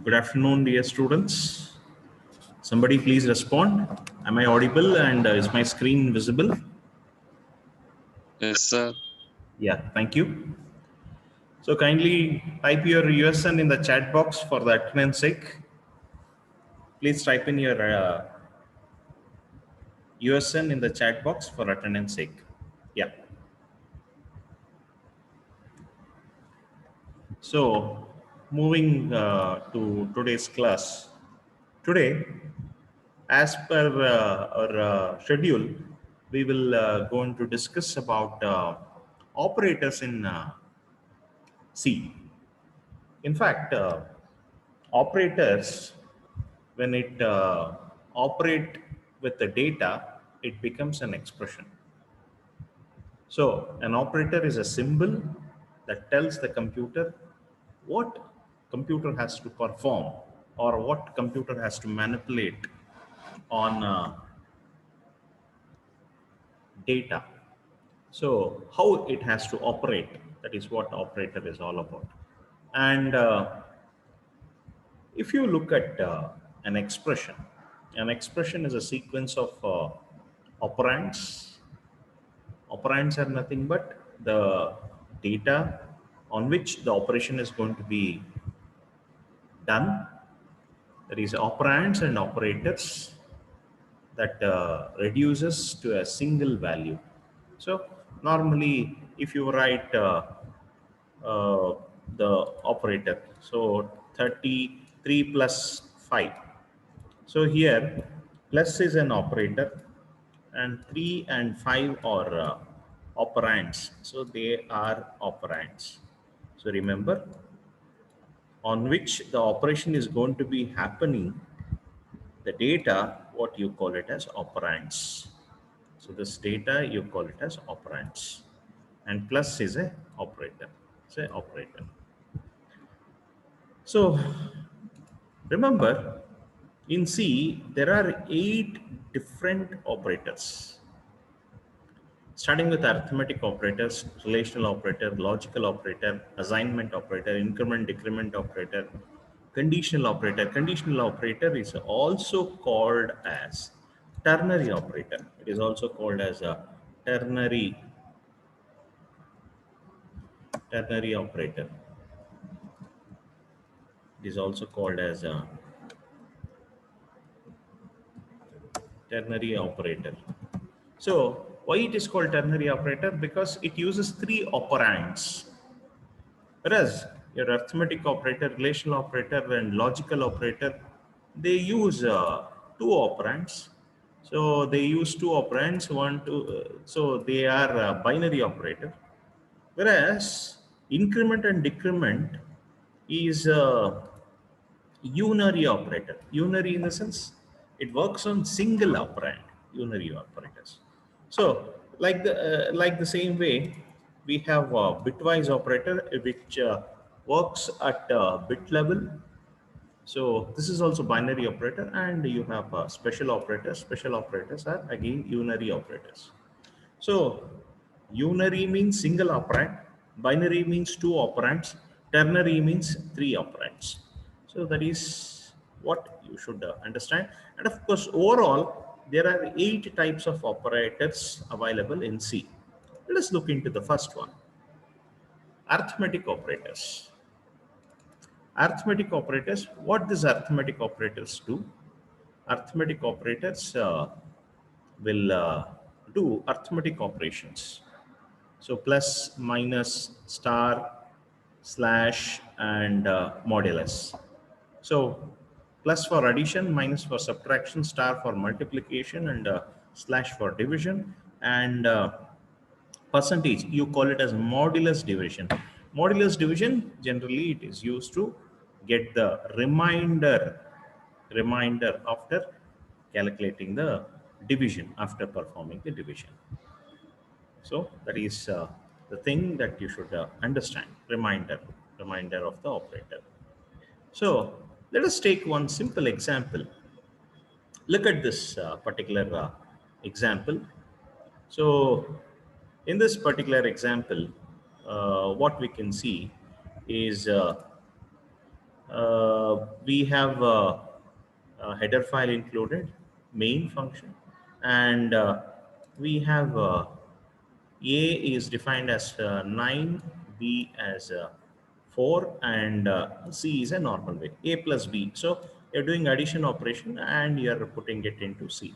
Good afternoon, dear students. Somebody please respond. Am I audible and is my screen visible? Yes, sir. Yeah, thank you. So kindly type your USN in the chat box for the attendance sake. Please type in your USN in the chat box for attendance sake. Yeah. So moving to today's class. Today, as per our schedule, we will going to discuss about operators in C. In fact, operators, when it operate with the data, it becomes an expression. So an operator is a symbol that tells the computer what computer has to perform or what computer has to manipulate on data. So how it has to operate, that is what operator is all about. And if you look at an expression is a sequence of operands. Operands are nothing but the data on which the operation is going to be done. There is operands and operators that reduces to a single value. So normally, if you write uh, the operator, so 33 plus 5. So here plus is an operator and 3 and 5 are operands. So they are operands. So remember, on which the operation is going to be happening, the data, what you call it as operands. So this data, you call it as operands. And plus is a operator. It's an operator. So remember, in C, there are 8 different operators. Starting with arithmetic operators, relational operator, logical operator, assignment operator, increment, decrement operator, conditional operator. Conditional operator is also called as ternary operator. It is also called as a ternary operator. It is also called as a ternary operator. So why it is called ternary operator? Because it uses 3 operands. Whereas your arithmetic operator, relational operator, and logical operator, they use 2 operands. So they use 2 operands, so they are binary operator. Whereas increment and decrement is unary operator. Unary in the sense it works on single operand, unary operators. So like the same way, we have a bitwise operator which works at bit level. So this is also binary operator, and you have special operators. Special operators are again unary operators. So unary means single operand, binary means 2 operands, ternary means 3 operands. So that is what you should understand. And of course, overall, there are 8 types of operators available in C. Let us look into the first one, arithmetic operators. Arithmetic operators, what these arithmetic operators do? Arithmetic operators will do arithmetic operations. So plus, minus, star, slash, and modulus. So plus for addition, minus for subtraction, star for multiplication, and slash for division, and percentage, you call it as modulus division. Modulus division, generally it is used to get the remainder after calculating the division, after performing the division. So that is the thing that you should understand, reminder of the operator. So let us take one simple example. Look at this particular example. So in this particular example, what we can see is We have a header file included, main function, and we have A is defined as 9, B as 4, and C is a normal way, A plus B. So you're doing addition operation and you're putting it into C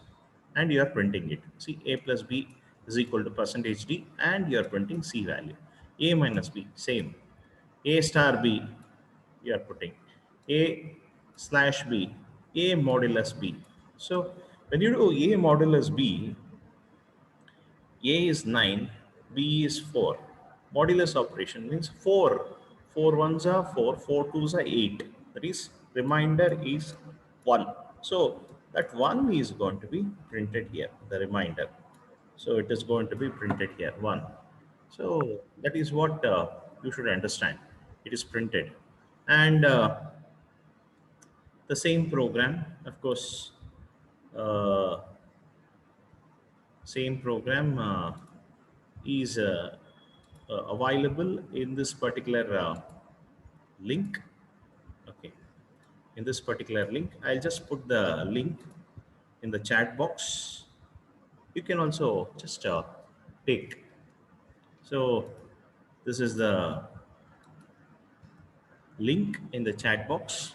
and you're printing it. See, A plus B is equal to percentage D and you're printing C value. A minus B, same. A star B, you are putting A slash B, A modulus B. So when you do A modulus B, A is 9, B is 4. Modulus operation means 4. 4 ones are 4, 4 twos are 8. That is, remainder is 1. So that 1 is going to be printed here, the remainder. So it is going to be printed here, 1. So that is what you should understand. It is printed. And the same program, of course, uh, same program is available in this particular link. Okay, in this particular link, I'll just put the link in the chat box. You can also just take. So this is the link in the chat box.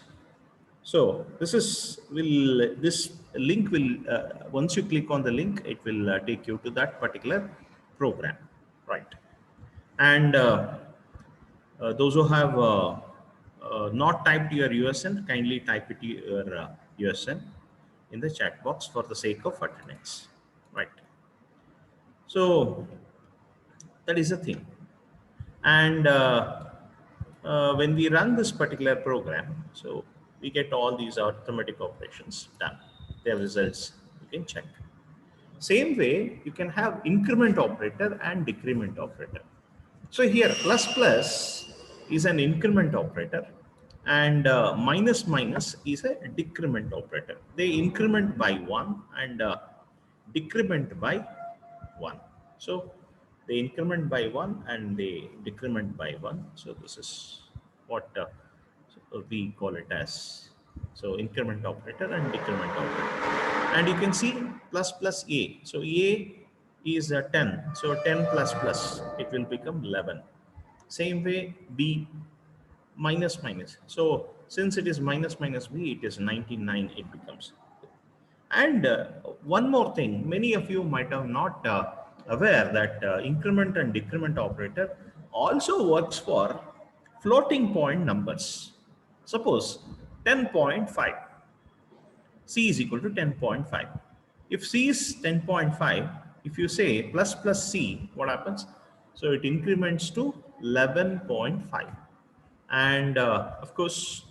So this link will once you click on the link, it will take you to that particular program, right? And those who have not typed your USN, kindly type it your USN in the chat box for the sake of attendance, right? So that is the thing. And when we run this particular program, so we get all these arithmetic operations done. Their results you can check. Same way, you can have increment operator and decrement operator. So here plus plus is an increment operator and minus minus is a decrement operator. They increment by 1 and decrement by 1. So they increment by 1 and they decrement by 1. So this is what we call it as. So increment operator and decrement operator. And you can see plus plus A. So A is 10. So 10 plus plus, it will become 11. Same way B minus minus. So since it is minus minus B, it is 99, it becomes. And one more thing, many of you might have not aware that increment and decrement operator also works for floating point numbers. Suppose 10.5, C is equal to 10.5. If C is 10.5, if you say plus plus C, what happens? So it increments to 11.5. And of course,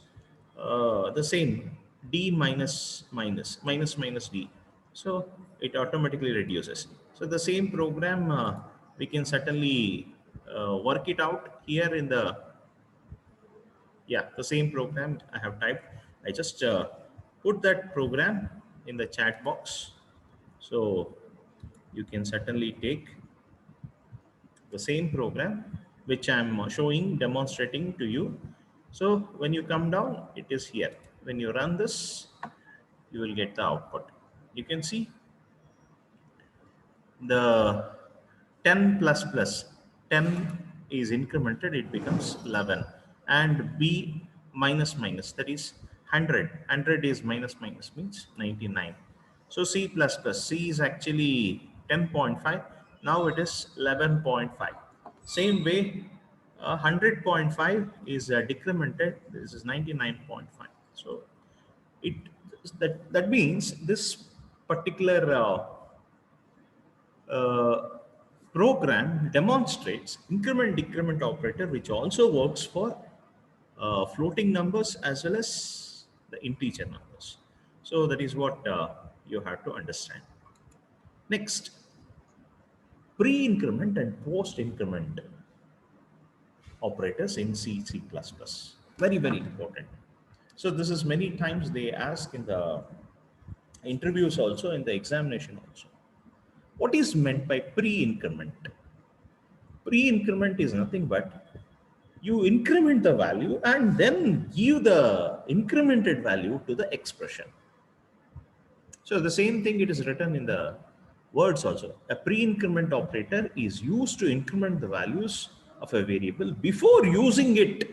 the same D minus minus, minus minus D. So it automatically reduces. So the same program, we can certainly work it out here in the, yeah, the same program I have typed. I just put that program in the chat box. So you can certainly take the same program which I'm showing, demonstrating to you. So when you come down, it is here. When you run this, you will get the output. You can see the 10 plus plus 10 is incremented, it becomes 11, and B minus minus, that is 100 is minus minus means 99. So C plus plus, C is actually 10.5, now it is 11.5. Same way 100.5 is decremented, this is 99.5. So it that means this particular program demonstrates increment decrement operator, which also works for floating numbers as well as the integer numbers. So that is what you have to understand. Next, pre-increment and post-increment operators in C, C++. Very, very important. So this is many times they ask in the interviews also, in the examination also. What is meant by pre-increment? Pre-increment is nothing but you increment the value and then give the incremented value to the expression. So the same thing it is written in the words also. A pre-increment operator is used to increment the values of a variable before using it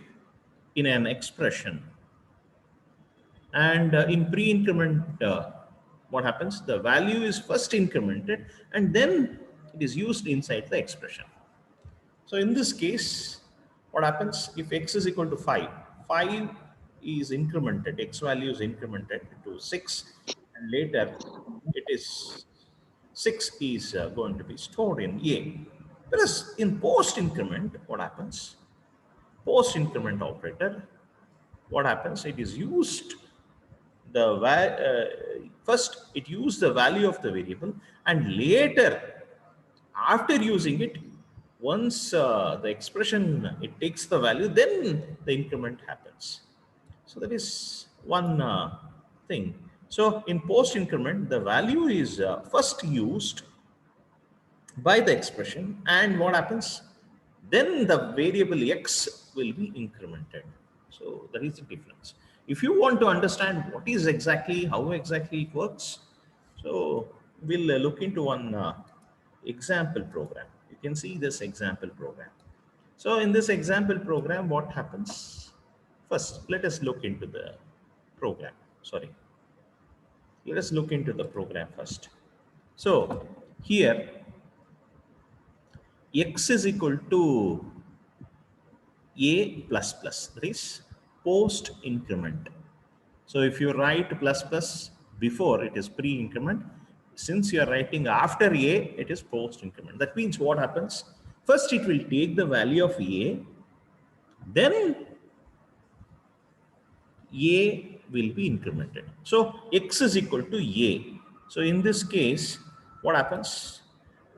in an expression. And in pre-increment, what happens? The value is first incremented and then it is used inside the expression. So in this case, what happens if x is equal to 5? 5 is incremented, x value is incremented to 6, and later it is 6 is going to be stored in A. Whereas in post increment, what happens? Post increment operator, what happens? It is used first it used the value of the variable, and later after using it, once the expression it takes the value, then the increment happens. So that is one thing. So in post increment, the value is first used by the expression, and what happens? Then the variable x will be incremented. So that is the difference. If you want to understand what is exactly, how exactly it works, so we'll look into one example program. You can see this example program. So in this example program, what happens? First, let us look into the program. Sorry. Let us look into the program first. So here, x is equal to a plus plus, that is post increment. So if you write plus plus before, it is pre increment. Since you are writing after a, it is post increment. That means what happens? First it will take the value of a, then a will be incremented. So x is equal to a. So in this case, what happens?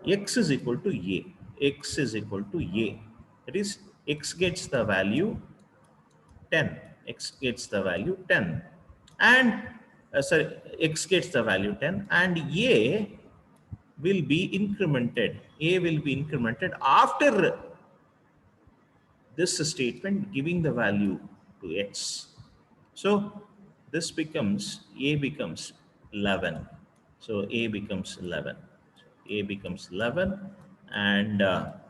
X is equal to a. X is equal to a. That is, x gets the value 10. X gets the value 10. And sorry, x gets the value 10, and a will be incremented. A will be incremented after this statement giving the value to x. So this becomes, a becomes 11. So a becomes 11. A becomes 11, and a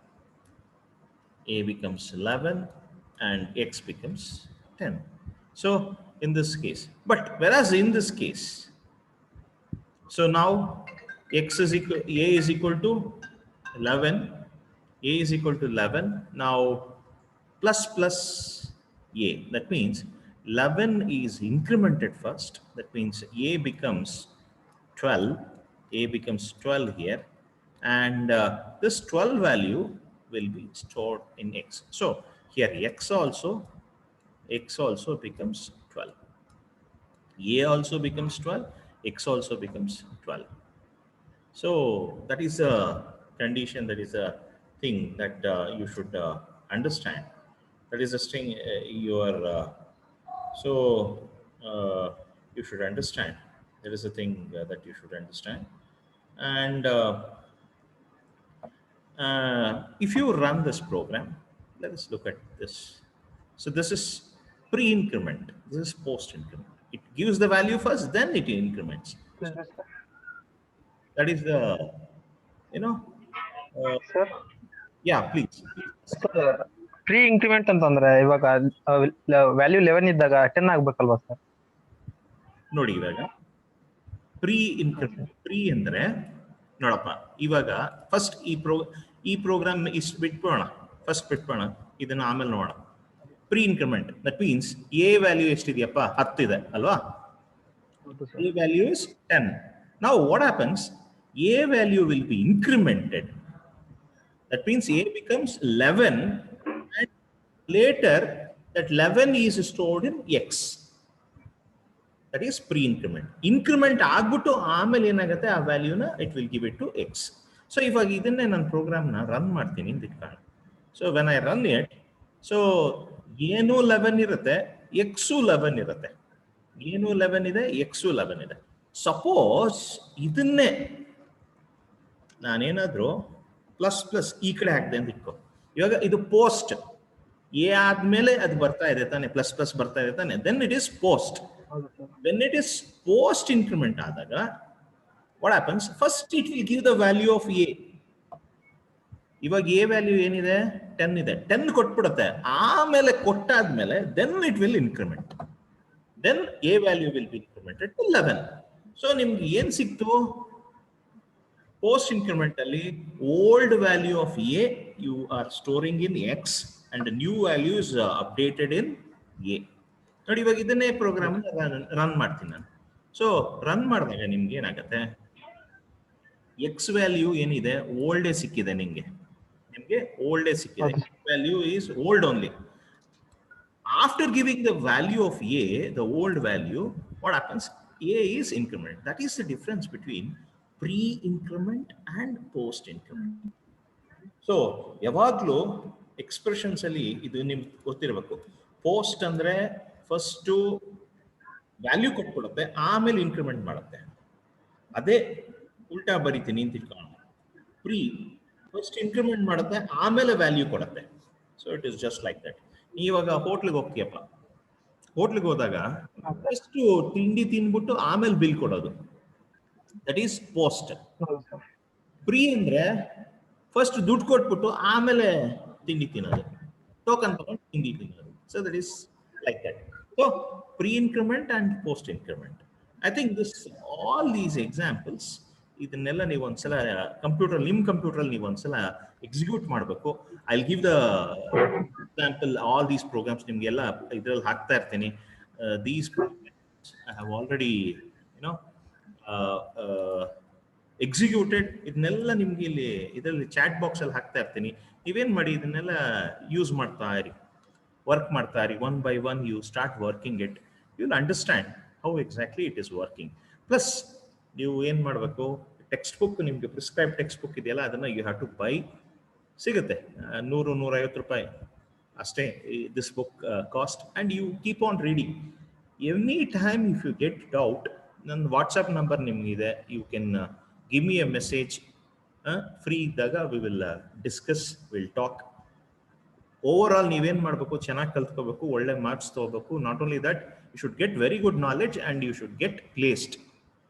becomes 11, and x becomes 10. So in this case, but whereas in this case, so now x is equal, a is equal to 11, a is equal to 11. Now plus plus a, that means 11 is incremented first. That means a becomes 12, a becomes 12 here, and this 12 value will be stored in x. So here x also becomes 12. A also becomes 12, x also becomes 12. So that is a condition, that is a thing that you should understand. That is a thing you should understand. That is a thing that you should understand. And if you run this program, let us look at this. So this is pre-increment. This is post-increment. It gives the value first, then it increments. That is the, you know, sir yeah, please. Pre increment ಅಂತಂದ್ರೆ ಇವಾಗ value 11 ಇದ್ದಾಗ 10 ಆಗ್ಬೇಕಲ್ವಾ sir? ನೋಡಿ, ಇವಾಗ pre ಅಂದ್ರೆ ನೋಡಪ್ಪ, ಇವಾಗ first ಈ program ಇಷ್ಟು ಬಿಟ್ಬೋಣ, ಫಸ್ಟ್ ಬಿಟ್ಬೋಣ, ಇದನ್ನ ಆಮೇಲೆ ನೋಡೋಣ. Pre increment, that means A value ಎಷ್ಟಿದೆಯಪ್ಪ? 10 ಇದೆ ಅಲ್ವಾ? A value is 10. Now what happens? A value will be incremented. That means A becomes 11, and later that 11 is stored in X. That is pre-increment. Increment ಆಗ್ಬಿಟ್ಟು ಆಮೇಲೆ ಏನಾಗುತ್ತೆ, ಆ ವ್ಯಾಲ್ಯೂನ it will give it to X. So ಇವಾಗ ಇದನ್ನೇ ನಾನು ಪ್ರೋಗ್ರಾಮ್ನ run ಮಾಡ್ತೀನಿ ಅಂತ ಇಟ್ಕೊಳ್ಳಿ. So when I run it, so ಏನು 11 ಇರುತ್ತೆ, X 11 ಇರುತ್ತೆ. ಏನು 11 ಇದೆ, ಎಕ್ಸು 11 ಇದೆ. ಸಪೋಸ್ ಇದನ್ನೇ ನಾನೇನಾದ್ರೂ ಪ್ಲಸ್ ಪ್ಲಸ್ ಈ ಕಡೆ ಹಾಕಿದೆ ಅಂತ ಇಟ್ಕೋ. ಇವಾಗ ಇದು ಪೋಸ್ಟ್ ಎ ಆದ್ಮೇಲೆ ಅದು ಬರ್ತಾ ಇದೆ ತಾನೆ, ಪ್ಲಸ್ ಪ್ಲಸ್ ಬರ್ತಾ ಇದೆ ತಾನೆ, ದೆನ್ ಇಟ್ ಇಸ್ ಪೋಸ್ಟ್. ಹೌದು sir. When it is post increment ಆದಾಗ what happens, first it will give the value of A. ಇವಾಗ ಎ ವ್ಯಾಲ್ಯೂ ಏನಿದೆ 10 ಇದೆ, 10 ಕೊಟ್ಬಿಡುತ್ತೆ. ಆಮೇಲೆ ಕೊಟ್ಟಾದ್ಮೇಲೆ then it will increment, then A value will be incremented to 11. So ನಿಮ್ಗೆ ಏನ್ ಸಿಕ್ತು, ಪೋಸ್ಟ್ ಇನ್ಕ್ರಿಮೆಂಟ್ ಅಲ್ಲಿ old value of A you are storing in X and new value is updated in a. ನೋಡಿ ಇವಾಗ ಇದನ್ನೇ ಪ್ರೋಗ್ರಾಮ್ ರನ್ ಮಾಡ್ತೀನಿ ನಾನು. So run ಮಾಡಿದಾಗ ನಿಮ್ಗೆ ಏನಾಗುತ್ತೆ, ಎಕ್ಸ್ ವ್ಯಾಲ್ಯೂ ಏನಿದೆ ಓಲ್ಡೇ ಸಿಕ್ಕಿದೆ, ನಿಮ್ಗೆ ಓಲ್ಡೇ ಸಿಕ್ಕಿದೆ, value is old only. After giving the value of a, the old value, what happens, a is increment. That is the difference between pre-increment and post-increment. So ಯಾವಾಗಲೂ expressions ಅಲ್ಲಿ ಇದು ನಿಮ್ಗೆ ಗೊತ್ತಿರಬೇಕು. ಪೋಸ್ಟ್ ಅಂದ್ರೆ ಫಸ್ಟ್ ವ್ಯಾಲ್ಯೂ ಕೊಟ್ಕೊಡುತ್ತೆ, ಆಮೇಲೆ increment ಮಾಡುತ್ತೆ. ಅದೇ ಉಲ್ಟಾ ಬರಿತೀನಿ ಅಂತ ಇಟ್ಕೊಳ್ಳೋಣ, ಪ್ರೀ ಫಸ್ಟ್ ಇನ್ಕ್ರಿಮೆಂಟ್ ಮಾಡುತ್ತೆ, ಆಮೇಲೆ ವ್ಯಾಲ್ಯೂ ಕೊಡುತ್ತೆ. So it is just like that. ಇವಾಗ ಹೋಟ್ಲಿಗೆ ಹೋಗ್ತೀಯಪ್ಪ, ಹೋಟ್ಲಿಗೆ ಹೋದಾಗ ಫಸ್ಟ್ ತಿಂಡಿ ತಿನ್ಬಿಟ್ಟು ಆಮೇಲೆ ಬಿಲ್ ಕೊಡೋದು, ದಟ್ ಈಸ್ ಪೋಸ್ಟ್. ಪ್ರೀ ಅಂದ್ರೆ ಫಸ್ಟ್ ದುಡ್ಡು ಕೊಟ್ಬಿಟ್ಟು ಆಮೇಲೆ ತಿಂಡಿ ತಿನ್ನೋದು, ಟೋಕನ್ ತಗೊಂಡು ತಿಂಡಿ ತಿನ್ನೋದು. So that is like that. So pre increment and post increment, I think this all these examples, ಇದನ್ನೆಲ್ಲ ನೀವು ಒಂದ್ಸಲ ನಿಮ್ಮ ಕಂಪ್ಯೂಟರ್ ನೀವು ಒಂದ್ಸಲ ಎಕ್ಸಿಕ್ಯೂಟ್ ಮಾಡಬೇಕು. I will give the example, all these programs ನಿಮ್ಗೆಲ್ಲ ಇದ್ರಲ್ಲಿ ಹಾಕ್ತಾ ಇರ್ತೀನಿ. These programs I have already executed. ಇದನ್ನೆಲ್ಲ ನಿಮ್ಗೆ ಇಲ್ಲಿ ಇದರಲ್ಲಿ ಚಾಟ್ ಬಾಕ್ಸ್ ಅಲ್ಲಿ ಹಾಕ್ತಾ ಇರ್ತೀನಿ. ನೀವೇನ್ ಮಾಡಿ, ಇದನ್ನೆಲ್ಲ ಯೂಸ್ ಮಾಡ್ತಾ ಇರಿ, ವರ್ಕ್ ಮಾಡ್ತಾ ಇರಿ. One by one you start working it, you will understand how exactly it is working. Plus ನೀವು ಏನ್ ಮಾಡಬೇಕು, ಟೆಕ್ಸ್ಟ್ ಬುಕ್, ನಿಮ್ಗೆ ಪ್ರಿಸ್ಕ್ರೈಬ್ ಟೆಕ್ಸ್ಟ್ ಬುಕ್ ಇದೆಯಲ್ಲ, ಅದನ್ನ ಯು ಹ್ಯಾವ್ ಟು ಬೈ. ಸಿಗುತ್ತೆ, 100-150 ರೂಪಾಯಿ ಅಷ್ಟೇ this book cost, and you keep on reading. Any time if you get doubt, ನನ್ನ ವಾಟ್ಸಪ್ ನಂಬರ್ ನಿಮ್ಗಿದೆ, you can give me a message. Free ಇದ್ದಾಗ we will discuss, will talk. Overall ನೀವೇನ್ ಮಾಡಬೇಕು, ಚೆನ್ನಾಗಿ ಕಲ್ತ್ಕೋಬೇಕು, ಒಳ್ಳೆ ಮಾರ್ಕ್ಸ್ ತಗೋಬೇಕು. Not only that, you should get very good knowledge and you should get placed.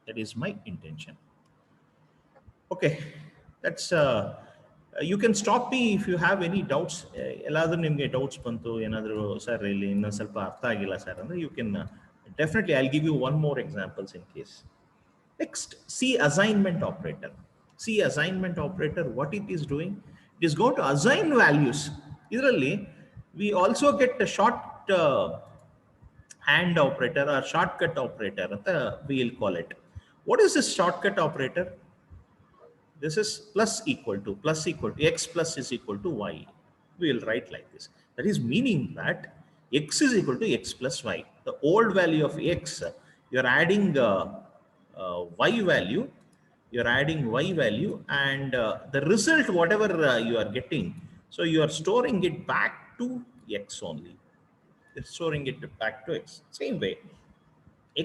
That is my intention. Okay, that's you can stop me if you have any doubts. Elladru nimge doubts bantu, enadru sir illi inna ಸ್ವಲ್ಪ ಅರ್ಥ ಆಗಿಲ್ಲ sir ಅಂದ್ರೆ, you can definitely, I'll give you one more examples in case. Next, C assignment operator. C assignment operator, what it is doing, it is going to assign values. Idralli we also get a short hand operator or shortcut operator anta we will call it. What is this shortcut operator? This is plus equal to x plus is equal to y. We will write like this. That is meaning that x is equal to x plus y. The old value of x, you are adding y value, and the result whatever you are getting, so you are storing it back to x only. It's storing it back to x. Same way,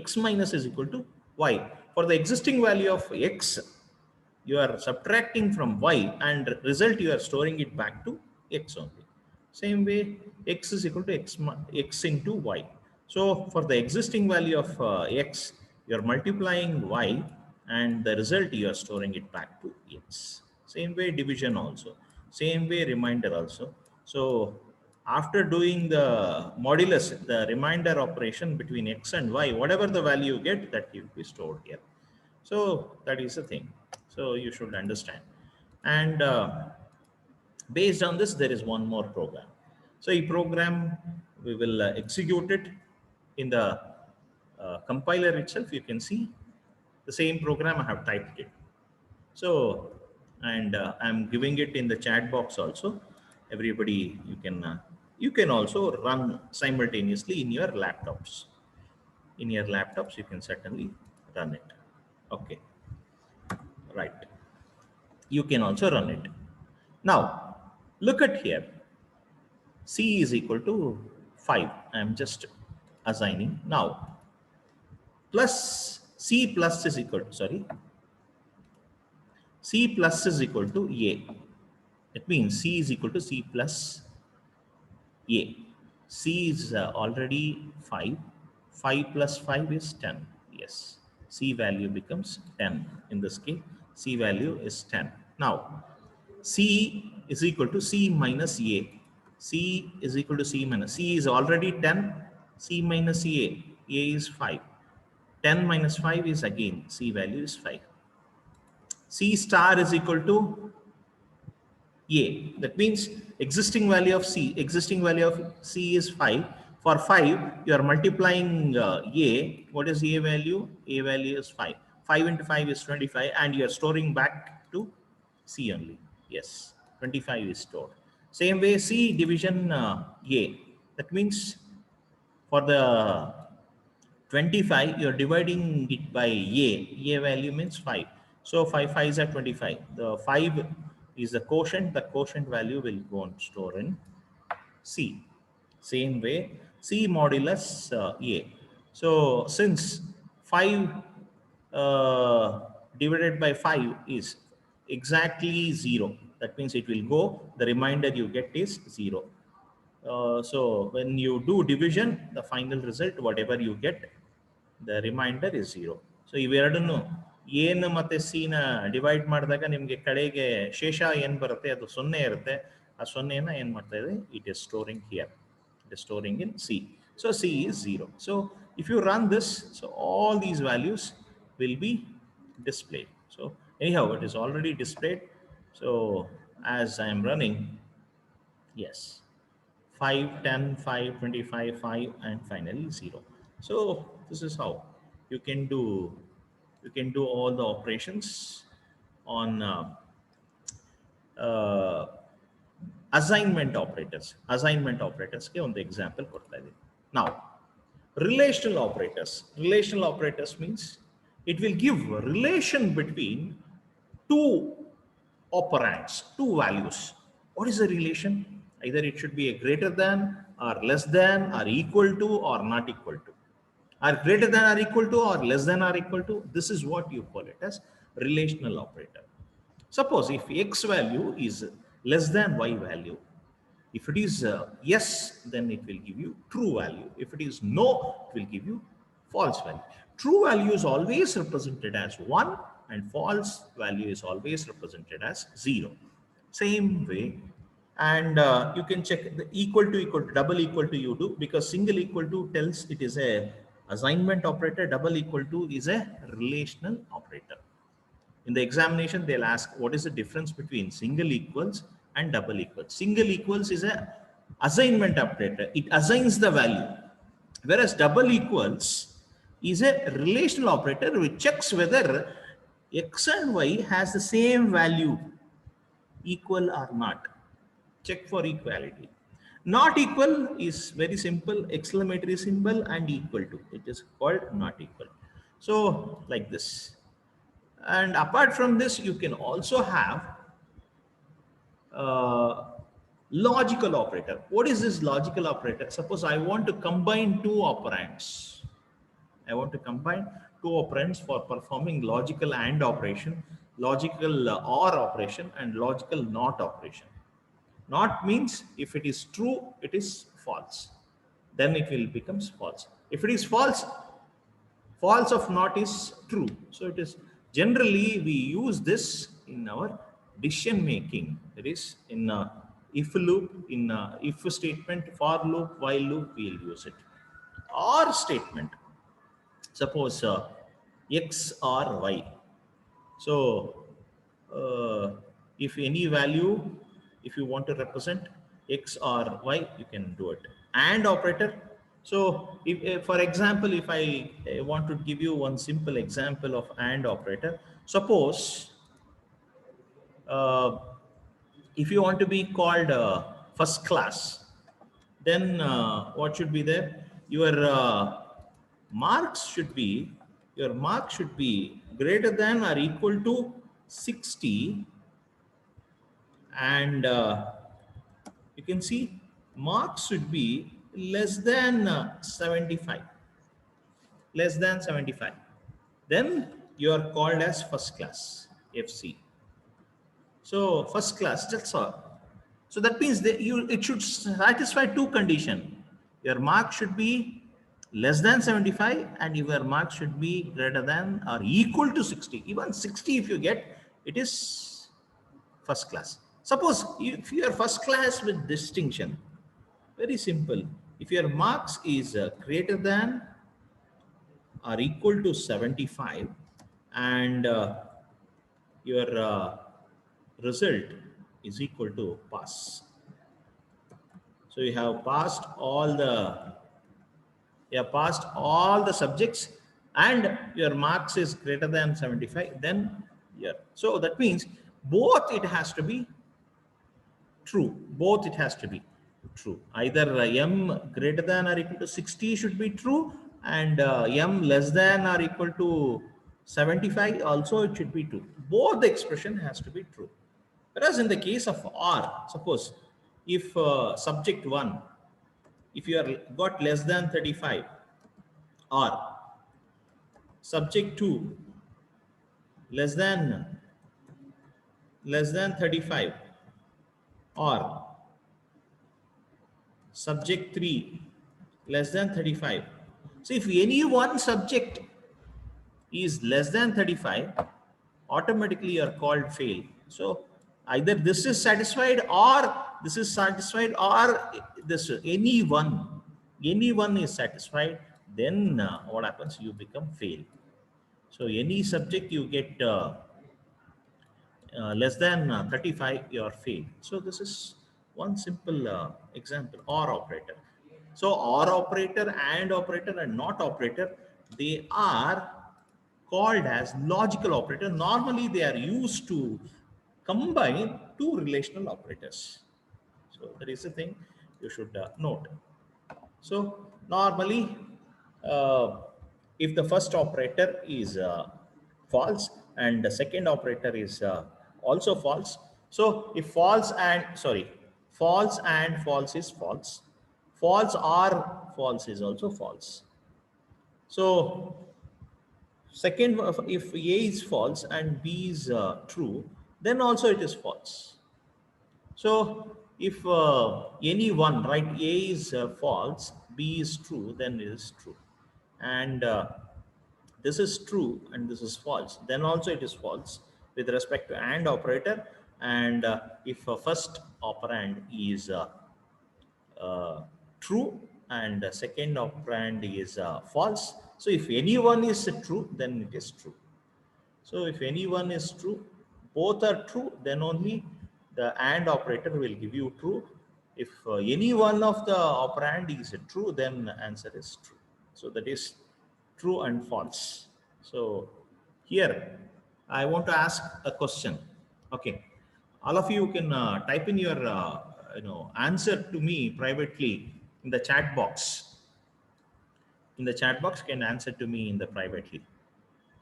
x minus is equal to y. For the existing value of x, you are subtracting from y, and result you are storing it back to x only. Same way, x is equal to x into y. So for the existing value of x, you are multiplying y, and the result you are storing it back to x. Same way, division also. Same way, remainder also. So after doing the modulus, the remainder operation between x and y, whatever the value you get, that will be stored here. So that is the thing. So you should understand. And based on this, there is one more program. So a program, we will execute it in the compiler itself. You can see the same program I have typed it. So, and I'm giving it in the chat box also. Everybody, you can also run simultaneously in your laptops. In your laptops, you can certainly run it. Okay, right. You can also run it. Now, look at here. C is equal to 5. I am just assigning now. Plus C plus is equal to, sorry. C plus is equal to A. It means C is equal to C plus A. C is already 5. 5 plus 5 is 10. Yes. C value becomes 10. In this case, C value is 10. Now, C is equal to C minus A. C is equal to C minus. C is already 10. C minus A. A is 5. 10 minus 5 is again, C value is 5. C star is equal to A. That means existing value of C is 5. For 5, you are multiplying A. What is A value? A value is 5. 5 into 5 is 25, and you are storing back to C only. Yes, 25 is stored. Same way, C division A. That means for the 25, you're dividing it by A value means 5. So 5 5s are 25. The 5 is the quotient value will go and store in C. Same way, C modulus A. So since 5 divided by 5 is exactly 0, that means it will go, the remainder you get is 0. So when you do division, the final result, whatever you get, the remainder is 0. So ಇವೆರಡನ್ನು ಏನು ಮತ್ತೆ C ನ divide ಮಾಡಿದಾಗ ನಿಮಗೆ ಕಡೆಗೆ ಶೇಷ ಏನು ಬರುತ್ತೆ ಅದು 0 ಇರುತ್ತೆ. ಆ 0ನ ಏನು ಮಾಡ್ತಾ ಇದೆ, it is storing here, it is storing in C. So C is 0. So if you run this, so all these values will be displayed. So anyhow, it is already displayed. So as I am running, yes, 5, 10, 5, 25, 5, and finally 0. So this is how you can do all the operations on assignment operators. Assignment operators ke ಒಂದು example ಕೊಡ್ತಾ ಇದ್ದೀನಿ. Now, relational operators means it will give a relation between two operands, two values. What is the relation? Either it should be a greater than or less than or equal to or not equal to, or greater than or equal to or less than or equal to. This is what you call it as relational operator. Suppose if x value is less than y value, if it is yes, then it will give you true value. If it is no, it will give you false value. True value is always represented as 1 and false value is always represented as 0. Same way, and you can check the equal to, double equal to you do, because single equal to tells it is a assignment operator, double equal to is a relational operator. In the examination, they'll ask what is the difference between single equals and double equals. Single equals is a assignment operator. It assigns the value. Whereas double equals is a relational operator which checks whether x and y has the same value, equal or not. Check for equality. Not equal is very simple, exclamatory symbol and equal to. It is called not equal. So like this. And apart from this, you can also have logical operator. What is this logical operator? Suppose I want to combine two operands. I want to combine two operands for performing logical AND operation, logical OR operation, and logical NOT operation. Not means if it is true, it is false. Then it will becomes false. If it is false, false of not is true. So it is generally we use this in our decision making. That is in if loop, in if statement, for loop, while loop, we will use it. Or statement. Suppose x or y. So if any value, if you want to represent x or y, you can do it. And operator. So if for example, if I want to give you one simple example of AND operator, suppose if you want to be called first class, then what should be there? Your marks should be greater than or equal to 60, and you can see marks should be less than 75. Less than 75. Then you are called as first class, FC. So first class, that's all. So that means that it should satisfy two conditions. Your mark should be less than 75 and your mark should be greater than or equal to 60. Even 60 if you get, it is first class. Suppose if you are first class with distinction, very simple. If your marks is greater than or equal to 75 and your result is equal to pass. So you have passed all the subjects and your marks is greater than 75, then yeah. So that means both it has to be true. Both it has to be true. Either m greater than or equal to 60 should be true and m less than or equal to 75 also it should be true. Both the expression has to be true. Whereas in the case of R, suppose if subject 1, if you are got less than 35 or subject 2 less than 35 or subject 3 less than 35. So if any one subject is less than 35, automatically you are called fail. So either this is satisfied or this is satisfied or this any one is satisfied, then what happens? You become fail. So any subject you get less than 35, you are failed. So this is one simple example, OR operator. So OR operator and not operator, they are called as logical operator. Normally they are used to combine two relational operators. So that is the thing you should note. So normally, uh, if the first operator is false and the second operator is also false, so if false and false is false, false or false is also false. So second, if A is false and B is true, then also it is false. So if any one, right, A is false, B is true, then it is true. And this is true and this is false, then also it is false with respect to AND operator. And if first operand is true and second operand is false, so if any one is true, then it is true. So if any one is true, both are true, then only the AND operator will give you true. If any one of the operand is true, then the answer is true. So that is true and false. So here I want to ask a question. Okay, all of you can type in your answer to me privately in the chat box. In the chat box, can answer to me in the privately.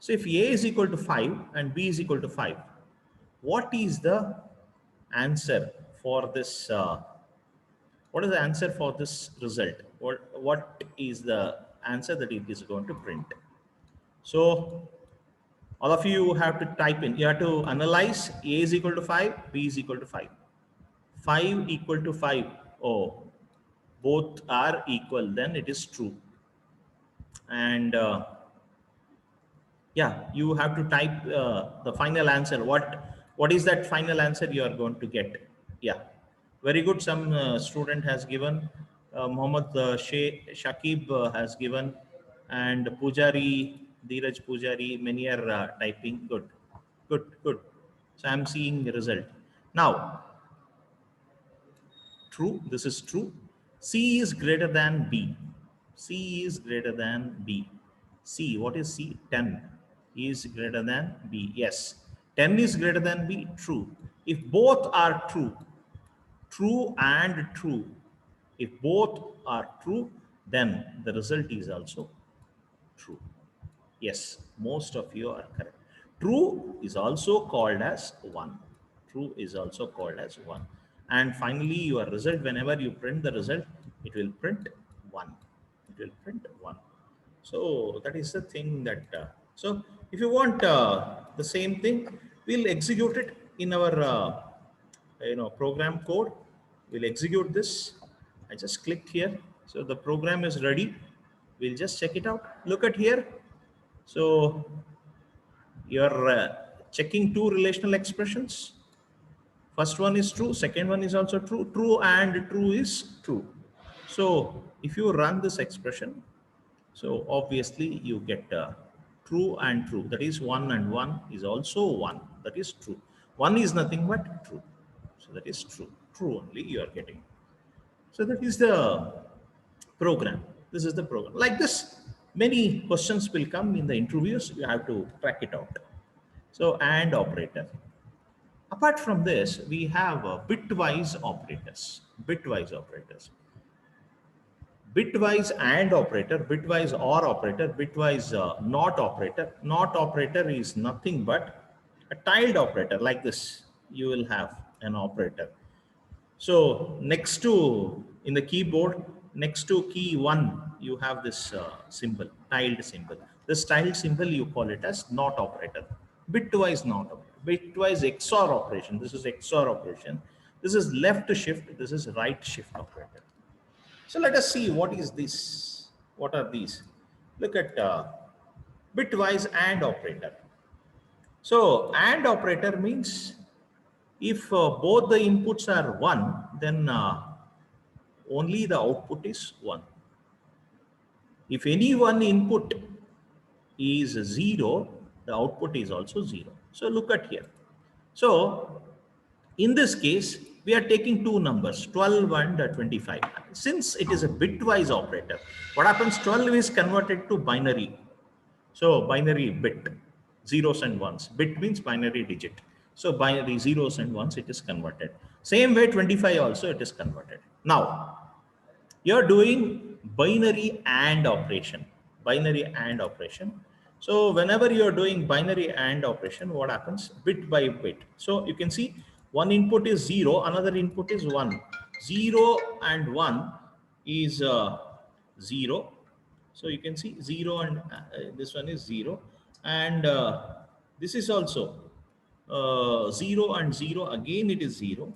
So if A is equal to 5 and B is equal to 5, what is the answer for this? What is the answer for this result? What is the answer that it is going to print? So all of you have to type in, you have to analyze A is equal to 5, B is equal to 5. 5 equal to 5, oh, both are equal, then it is true. And yeah, you have to type the final answer. What is that final answer you are going to get? Yeah, very good. Some student has given, Mohammad Shakib has given, and Pujari, Dheeraj Pujari, many are typing. Good, good, good. So I'm seeing the result now. True, this is true. C is greater than B. C is greater than B. C, what is C? 10 is greater than B. Yes, 10 is greater than B. True. If both are true, true and true, if both are true, then the result is also true. Yes, most of you are correct. True is also called as 1. True is also called as 1. And finally, your result, whenever you print the result, it will print 1. It will print 1. So that is the thing that, so if you want the same thing, we'll execute it in our, program code. We'll execute this. I just clicked here. So the program is ready. We'll just check it out. Look at here. So you're checking two relational expressions. First one is true, second one is also true. True and true is true. So if you run this expression, so obviously you get true and true. That is 1 and 1 is also 1. That is true. 1 is nothing but true. So that is true. True only you are getting. So that is the program. This is the program. Like this, many questions will come in the interviews. You have to track it out. So and operator. Apart from this, we have bitwise operators. Bitwise operators. Bitwise and operator, bitwise or operator, bitwise not operator. Not operator is nothing but a tilde operator like this. You will have an operator. So next to, in the keyboard, next to key 1, you have this symbol, tilde symbol. This tilde symbol, you call it as not operator. Bitwise not operator. Bitwise XOR operation. This is XOR operation. This is left shift. This is right shift operator. So let us see what is this. What are these? Look at bitwise AND operator. So AND operator means if both the inputs are 1, then only the output is 1. If any one input is 0, the output is also 0. So look at here. So in this case, we are taking two numbers, 12 and 25. Since it is a bitwise operator, what happens? 12 is converted to binary. So binary bit, zeros and ones. Bit means binary digit. So binary zeros and ones, it is converted. Same way 25 also it is converted. Now, you're doing binary AND operation. Binary AND operation. So whenever you're doing binary AND operation, what happens? Bit by bit. So you can see one input is 0, another input is 1. 0 and 1 is 0. So you can see 0 and this one is 0. And this is also 0 and 0. Again it is 0.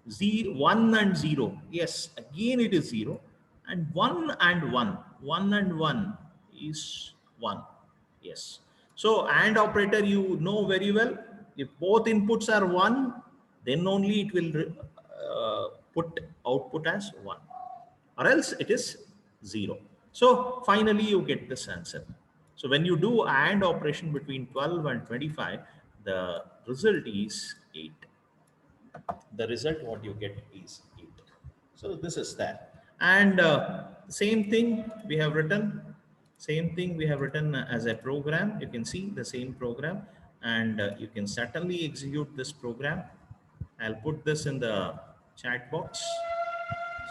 1 and 0. Yes, again it is 0. And 1 and 1. 1 and 1 is 1. Yes. So AND operator, you know very well. If both inputs are 1, then only it will put output as 1. Or else it is 0. So finally you get this answer. So when you do AND operation between 12 and 25, the result is 8. The result what you get is 8. So this is that. And same thing we have written. Same thing we have written as a program. You can see the same program, and you can certainly execute this program. I'll put this in the chat box.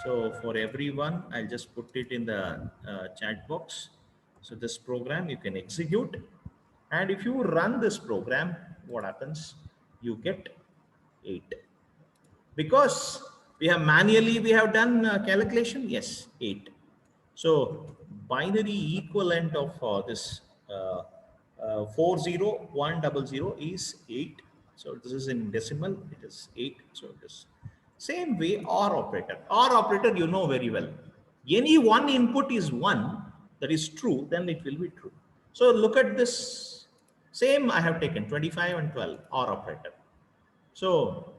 So for everyone, I'll just put it in the chat box. So this program you can execute. And if you run this program, what happens? You get 8. Because we have manually, we have done calculation. Yes, 8. So binary equivalent of this 40100 is 8. So this is in decimal, it is 8. So it is same way OR operator. OR operator, you know very well. Any one input is 1, that is true, then it will be true. So look at this. Same I have taken 25 and 12 OR operator. So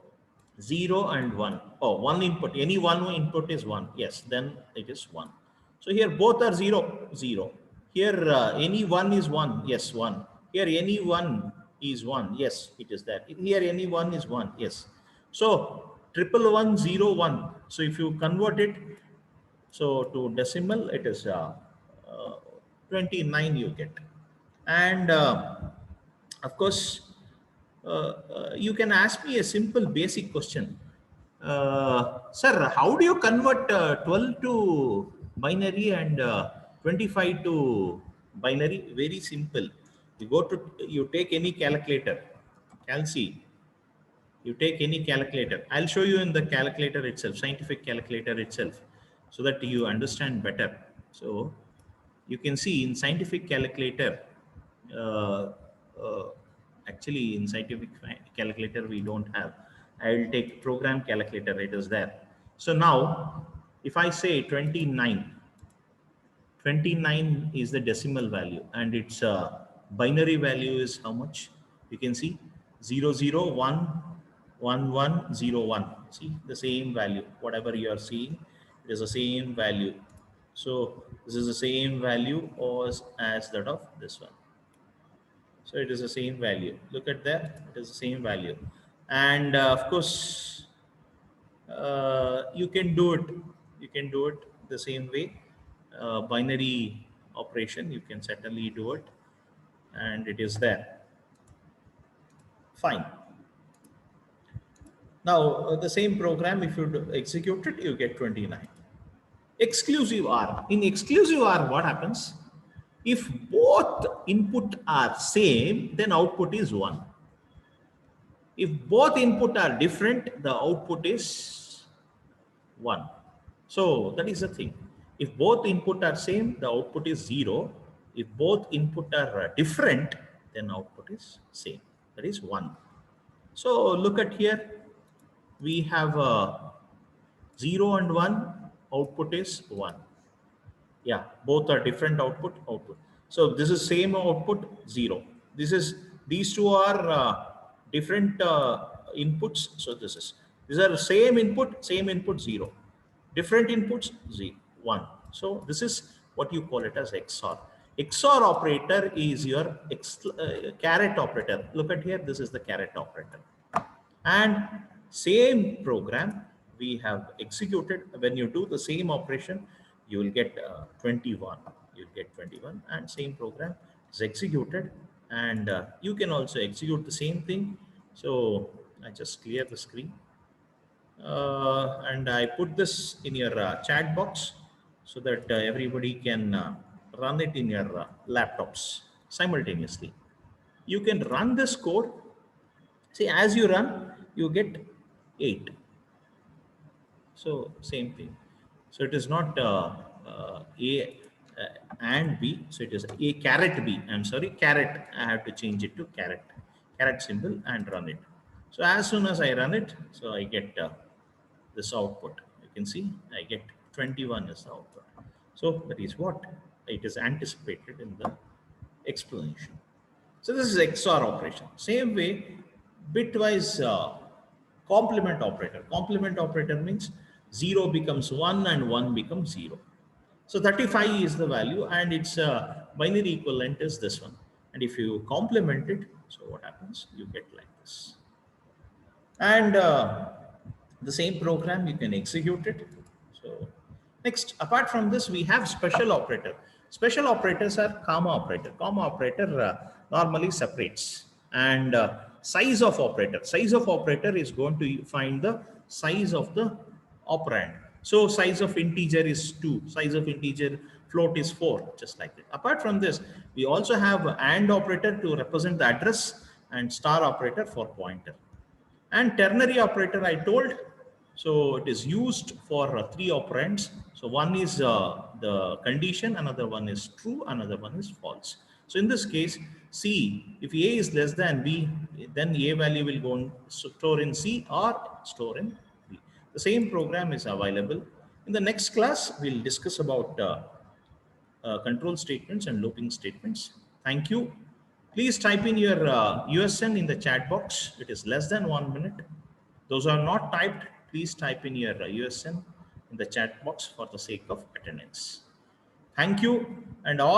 0 and 1. Oh, one input. Any one input is 1. Yes, then it is 1. So here both are 0, 0. Here any one is 1. Yes, 1. Here any one is 1. Yes, it is that. Here any one is 1. Yes. So 11101. So if you convert it so to decimal, it is 29 you get. And of course, you can ask me a simple basic question. Sir, how do you convert 12 to binary and 25 to binary? Very simple. You take any calculator, Calci, you take any calculator. I'll show you in the calculator itself, scientific calculator itself, so that you understand better. So you can see in scientific calculator, uh, uh, actually in scientific calculator we don't have. I will take program calculator, it is there. So now if I say 29 is the decimal value, and its binary value is how much? You can see 00111101. See the same value, whatever you are seeing, it is the same value. So this is the same value as that of this one. So it is the same value. Look at that, it is the same value. And of course, you can do it the same way. Binary operation, you can certainly do it, and it is there. Fine. Now the same program, if you execute it, you get 29. Exclusive OR. In exclusive OR, what happens? If both input are same, then output is 1. If both input are different, the output is 1. So that is the thing. If both input are same, the output is 0. If both input are different, then output is same. That is 1. So look at here. We have 0 and 1. Output is 1. Yeah, both are different output. So this is same output, 0. These two are different inputs. So these are same input, 0. Different inputs, 0, 1. So this is what you call it as XOR. XOR operator is your caret operator. Look at here, this is the caret operator. And same program we have executed. When you do the same operation, you will get 21. You'll get 21, and same program is executed. And you can also execute the same thing. So I just clear the screen. And I put this in your chat box so that everybody can run it in your laptops simultaneously. You can run this code. See, as you run, you get 8. So same thing. So it is not A and B. So it is A caret B. I'm sorry, caret. I have to change it to caret symbol and run it. So as soon as I run it, so I get this output. You can see I get 21 as the output. So that is what it is anticipated in the explanation. So this is XOR operation. Same way, bitwise complement operator. Complement operator means 0 becomes 1 and 1 becomes 0. So 35 is the value, and its binary equivalent is this one. And if you complement it, so what happens? You get like this. And the same program, you can execute it. So next, apart from this, we have special operator. Special operators are comma operator. Comma operator normally separates. And size of operator. Size of operator is going to find the size of the operand. So size of integer is 2. Size of integer float is 4, just like that. Apart from this, we also have AND operator to represent the address, and star operator for pointer. And ternary operator I told, so it is used for 3 operands. So one is the condition, another one is true, another one is false. So in this case, C, if A is less than B, then A value will go and store in C or store in B. The same program is available. In the next class, we'll discuss about control statements and looping statements. Thank you. Please type in your USN in the chat box. It is less than 1 minute. Those who are not typed, please type in your USN in the chat box for the sake of attendance. Thank you, and all